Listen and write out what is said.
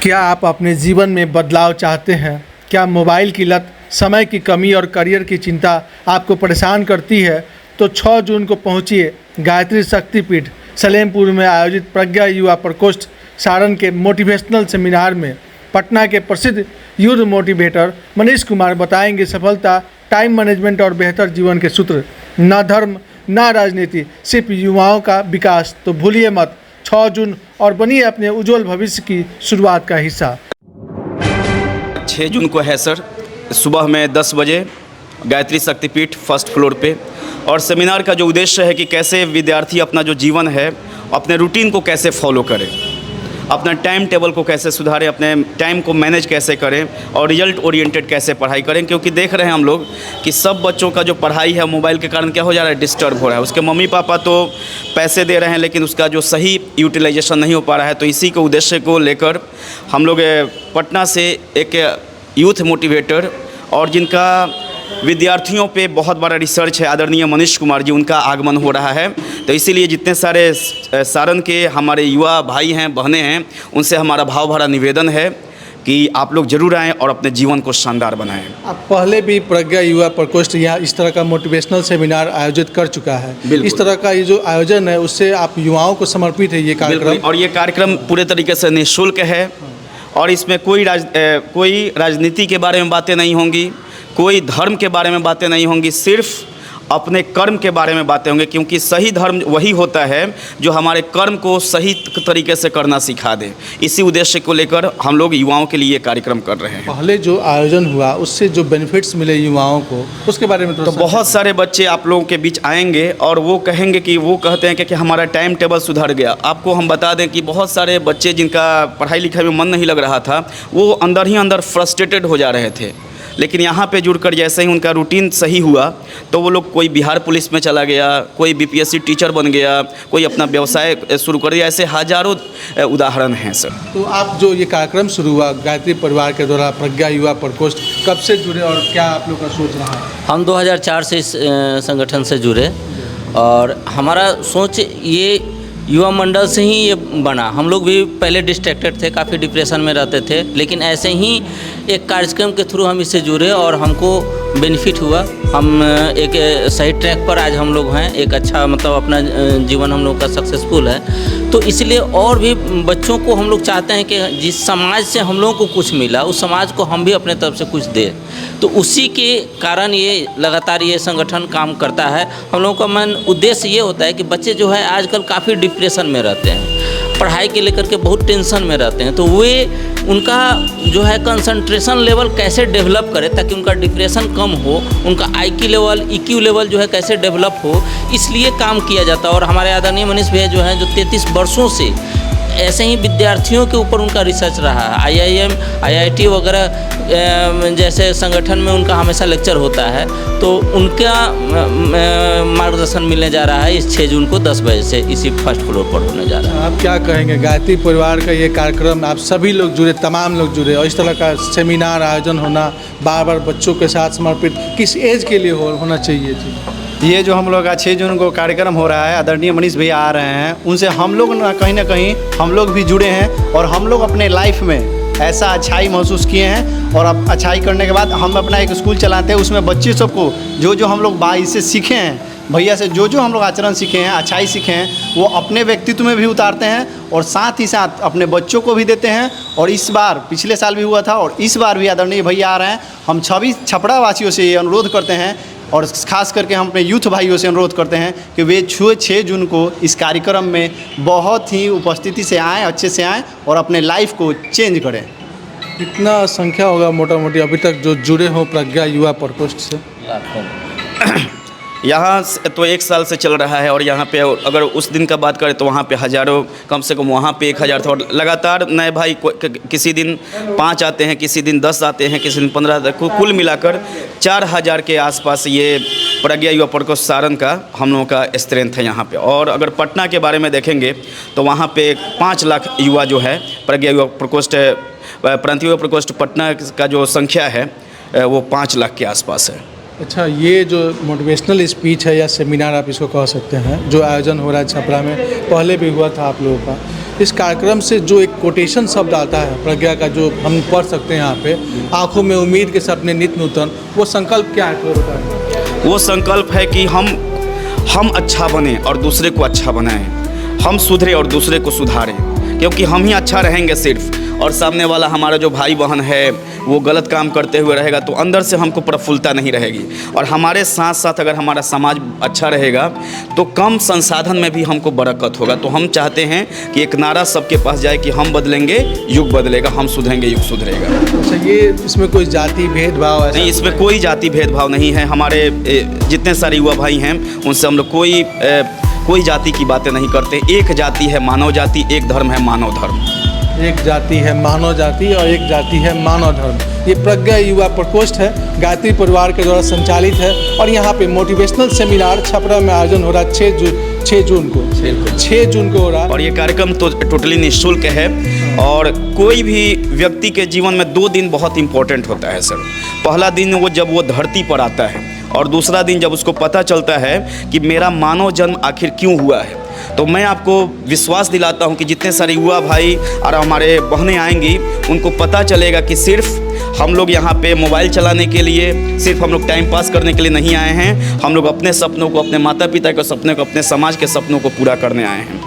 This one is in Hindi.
क्या आप अपने जीवन में बदलाव चाहते हैं? क्या मोबाइल की लत, समय की कमी और करियर की चिंता आपको परेशान करती है? तो 6 जून को पहुंचिए गायत्री शक्तिपीठ सलेमपुर में आयोजित प्रज्ञा युवा प्रकोष्ठ सारण के मोटिवेशनल सेमिनार में पटना के प्रसिद्ध युद्ध मोटिवेटर मनीष कुमार बताएंगे सफलता, टाइम मैनेजमेंट और बेहतर जीवन के सूत्र। न धर्म न राजनीति, सिर्फ युवाओं का विकास। तो भूलिए मत 6 जून और बनिए अपने उज्जवल भविष्य की शुरुआत का हिस्सा। 6 जून को है सर, सुबह में 10 बजे गायत्री शक्तिपीठ फर्स्ट फ्लोर पे। और सेमिनार का जो उद्देश्य है कि कैसे विद्यार्थी अपना जो जीवन है, अपने रूटीन को कैसे फॉलो करें, अपना टाइम टेबल को कैसे सुधारें, अपने टाइम को मैनेज कैसे करें और रिजल्ट ओरिएंटेड कैसे पढ़ाई करें। क्योंकि देख रहे हैं हम लोग कि सब बच्चों का जो पढ़ाई है मोबाइल के कारण क्या हो जा रहा है, डिस्टर्ब हो रहा है। उसके मम्मी पापा तो पैसे दे रहे हैं लेकिन उसका जो सही यूटिलाइजेशन नहीं हो पा रहा है। तो इसी के उद्देश्य को लेकर हम लोग पटना से एक यूथ मोटिवेटर और जिनका विद्यार्थियों पे बहुत बड़ा रिसर्च है, आदरणीय मनीष कुमार जी, उनका आगमन हो रहा है। तो इसीलिए जितने सारे सारण के हमारे युवा भाई हैं, बहनें हैं, उनसे हमारा भाव भरा निवेदन है कि आप लोग जरूर आएँ और अपने जीवन को शानदार बनाएं। आप पहले भी प्रज्ञा युवा प्रकोष्ठ यहाँ इस तरह का मोटिवेशनल सेमिनार आयोजित कर चुका है। इस तरह का ये जो आयोजन है उससे आप युवाओं को समर्पित है ये कार्यक्रम। और ये कार्यक्रम पूरे तरीके से निःशुल्क है और इसमें कोई राजनीति के बारे में बातें नहीं होंगी, कोई धर्म के बारे में बातें नहीं होंगी, सिर्फ अपने कर्म के बारे में बातें होंगी। क्योंकि सही धर्म वही होता है जो हमारे कर्म को सही तरीके से करना सिखा दे। इसी उद्देश्य को लेकर हम लोग युवाओं के लिए कार्यक्रम कर रहे हैं। पहले जो आयोजन हुआ उससे जो बेनिफिट्स मिले युवाओं को, उसके बारे में तो बहुत सारे बच्चे आप लोगों के बीच आएंगे और वो कहेंगे कि वो कहते हैं कि हमारा टाइम टेबल सुधर गया। आपको हम बता दें कि बहुत सारे बच्चे जिनका पढ़ाई लिखाई में मन नहीं लग रहा था, वो अंदर ही अंदर फ्रस्ट्रेटेड हो जा रहे थे। लेकिन यहाँ पे जुड़कर जैसे ही उनका रूटीन सही हुआ तो वो लोग, कोई बिहार पुलिस में चला गया, कोई बीपीएससी टीचर बन गया, कोई अपना व्यवसाय शुरू कर दिया। ऐसे हजारों उदाहरण हैं सर। तो आप जो ये कार्यक्रम शुरू हुआ गायत्री परिवार के द्वारा प्रज्ञा युवा प्रकोष्ठ, कब से जुड़े और क्या आप लोग का सोच रहा है? हम 2004 से इस संगठन से जुड़े और हमारा सोच ये युवा मंडल से ही ये बना। हम लोग भी पहले डिस्ट्रैक्टेड थे, काफ़ी डिप्रेशन में रहते थे, लेकिन ऐसे ही एक कार्यक्रम के थ्रू हम इससे जुड़े और हमको बेनिफिट हुआ। हम एक सही ट्रैक पर आज हम लोग हैं, एक अच्छा मतलब अपना जीवन हम लोग का सक्सेसफुल है। तो इसलिए और भी बच्चों को हम लोग चाहते हैं कि जिस समाज से हम लोगों को कुछ मिला उस समाज को हम भी अपने तरफ से कुछ दें। तो उसी के कारण ये लगातार ये संगठन काम करता है। हम लोगों का मेन उद्देश्य ये होता है कि बच्चे जो है आजकल काफ़ी डिप्रेशन में रहते हैं, पढ़ाई के लेकर के बहुत टेंशन में रहते हैं। तो वे उनका जो है कंसंट्रेशन लेवल कैसे डेवलप करें ताकि उनका डिप्रेशन कम हो, उनका IQ लेवल, EQ लेवल जो है कैसे डेवलप हो, इसलिए काम किया जाता है। और हमारे आदरणीय मनीष भैया जो हैं, जो 33 वर्षों से ऐसे ही विद्यार्थियों के ऊपर उनका रिसर्च रहा है। IIM, IIT वगैरह जैसे संगठन में उनका हमेशा लेक्चर होता है। तो उनका मार्गदर्शन मिलने जा रहा है इस 6 जून को 10 बजे से इसी फर्स्ट फ्लोर पर होने जा रहा है। आप क्या कहेंगे गायत्री परिवार का ये कार्यक्रम, आप सभी लोग जुड़े, तमाम लोग जुड़े और इस तरह का सेमिनार आयोजन होना, बार बार बच्चों के साथ समर्पित, किस एज के लिए होना चाहिए जी? ये जो हम लोग का 6 जून को कार्यक्रम हो रहा है, आदरणीय मनीष भैया आ रहे हैं, उनसे हम लोग ना कहीं हम लोग भी जुड़े हैं और हम लोग अपने लाइफ में ऐसा अच्छाई महसूस किए हैं। और अब अच्छाई करने के बाद हम अपना एक स्कूल चलाते हैं, उसमें बच्चे सबको जो हम लोग इससे सीखे हैं, भैया से जो हम लोग आचरण सीखे हैं, अच्छाई सीखे हैं, वो अपने व्यक्तित्व में भी उतारते हैं और साथ ही साथ अपने बच्चों को भी देते हैं। और इस बार, पिछले साल भी हुआ था और इस बार भी आदरणीय भैया आ रहे हैं। हम सभी छपरा वासियों से ये अनुरोध करते हैं और खास करके हम अपने यूथ भाइयों से अनुरोध करते हैं कि वे 6 जून को इस कार्यक्रम में बहुत ही उपस्थिति से आएँ, अच्छे से आएँ और अपने लाइफ को चेंज करें। कितना संख्या होगा मोटा मोटी अभी तक जो जुड़े हो प्रज्ञा युवा प्रकोष्ठ से? यहाँ तो 1 साल से चल रहा है और यहाँ पे अगर उस दिन का बात करें तो वहाँ पे हज़ारों, कम से कम वहाँ पे 1000 था। और लगातार नए भाई किसी दिन 5 आते हैं, किसी दिन 10 आते हैं, किसी दिन 15 आते हैं। कुल मिलाकर 4000 के आसपास ये प्रज्ञा युवा प्रकोष्ठ सारण का हम लोगों का स्ट्रेंथ है यहाँ पे। और अगर पटना के बारे में देखेंगे तो वहाँ पे 5 लाख युवा जो है प्रज्ञा युवा प्रकोष्ठ, प्रांतीय युवा प्रकोष्ठ पटना का जो संख्या है वो 5 लाख के आसपास है। अच्छा, ये जो मोटिवेशनल स्पीच है या सेमिनार आप इसको कह सकते हैं, जो आयोजन हो रहा है छपरा में, पहले भी हुआ था आप लोगों का, इस कार्यक्रम से जो एक कोटेशन शब्द आता है प्रज्ञा का, जो हम पढ़ सकते हैं यहाँ पे, आंखों में उम्मीद के सपने नित नूतन, वो संकल्प क्या है, तो बताएं। वो संकल्प है कि हम अच्छा बने और दूसरे को अच्छा बनाएं, हम सुधरे और दूसरे को सुधारें, क्योंकि हम ही अच्छा रहेंगे सिर्फ, और सामने वाला हमारा जो भाई बहन है वो गलत काम करते हुए रहेगा तो अंदर से हमको प्रफुल्लता नहीं रहेगी। और हमारे साथ साथ अगर हमारा समाज अच्छा रहेगा तो कम संसाधन में भी हमको बरकत होगा। तो हम चाहते हैं कि एक नारा सबके पास जाए कि हम बदलेंगे युग बदलेगा, हम सुधरेंगे युग सुधरेगा। अच्छा, ये इसमें कोई जाति भेदभाव ऐसा नहीं, इसमें कोई जाति भेदभाव नहीं है। हमारे जितने सारे युवा भाई हैं उनसे हम लोग कोई जाति की बातें नहीं करते। एक जाति है मानव जाति, एक धर्म है मानव धर्म। एक जाति है मानव जाति और एक जाति है मानव धर्म। ये प्रज्ञा युवा प्रकोष्ठ है, गायत्री परिवार के द्वारा संचालित है, और यहाँ पे मोटिवेशनल सेमिनार छपरा में आयोजन हो रहा है 6 जून को हो रहा है। और ये कार्यक्रम तो टोटली निःशुल्क है। और कोई भी व्यक्ति के जीवन में 2 दिन बहुत इंपॉर्टेंट होता है सर। पहला दिन जब वो धरती पर आता है, और दूसरा दिन जब उसको पता चलता है कि मेरा मानव जन्म आखिर क्यों हुआ है। तो मैं आपको विश्वास दिलाता हूं कि जितने सारे युवा भाई और हमारे बहनें आएंगी उनको पता चलेगा कि सिर्फ हम लोग यहाँ पे मोबाइल चलाने के लिए, सिर्फ हम लोग टाइम पास करने के लिए नहीं आए हैं। हम लोग अपने सपनों को, अपने माता पिता के सपने को, अपने समाज के सपनों को पूरा करने आए हैं।